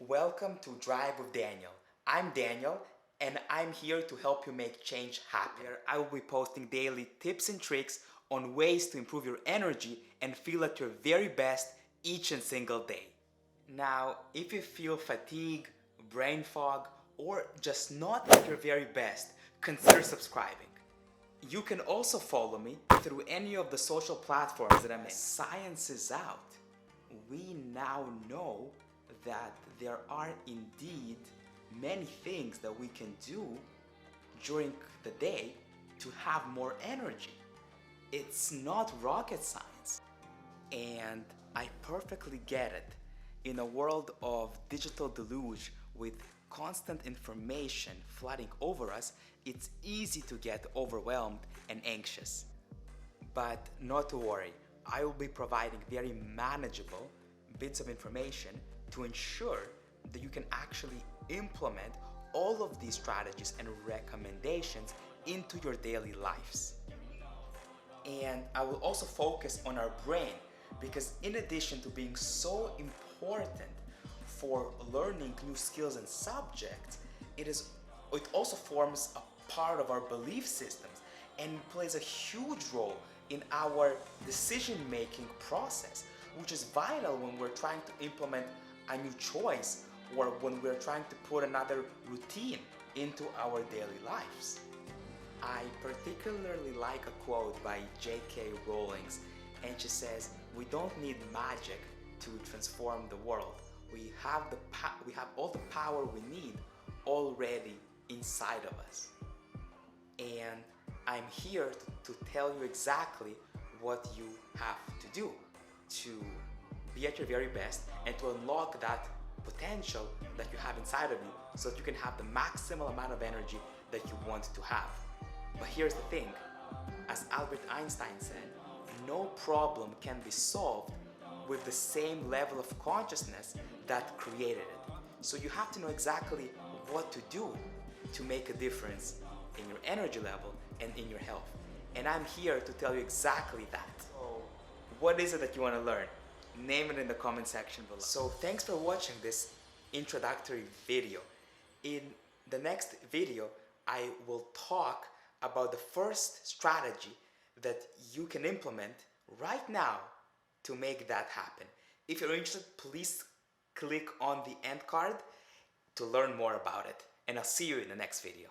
Welcome to Drive with Daniel. I'm Daniel and I'm here to help you make change happen. Where I will be posting daily tips and tricks on ways to improve your energy and feel at your very best each and single day. Now, if you feel fatigue, brain fog, or just not at your very best, consider subscribing. You can also follow me through any of the social platforms that I'm in. Science is out. We now know that there are indeed many things that we can do during the day to have more energy. It's not rocket science. And I perfectly get it. In a world of digital deluge with constant information flooding over us, it's easy to get overwhelmed and anxious. But not to worry, I will be providing very manageable bits of information to ensure that you can actually implement all of these strategies and recommendations into your daily lives. And I will also focus on our brain because in addition to being so important for learning new skills and subjects, it also forms a part of our belief systems and plays a huge role in our decision-making process, which is vital when we're trying to implement a new choice or when we're trying to put another routine into our daily lives. I particularly like a quote by J.K. Rowling, and she says, "We don't need magic to transform the world. We have all the power we need already inside of us." And I'm here to tell you exactly what you have to do to be at your very best and to unlock that potential that you have inside of you so that you can have the maximal amount of energy that you want to have. But here's the thing, as Albert Einstein said, no problem can be solved with the same level of consciousness that created it. So you have to know exactly what to do to make a difference in your energy level and in your health. And I'm here to tell you exactly that. So, what is it that you want to learn? Name it in the comment section below. So thanks for watching this introductory video. In the next video, I will talk about the first strategy that you can implement right now to make that happen. If you're interested, please click on the end card to learn more about it. And I'll see you in the next video.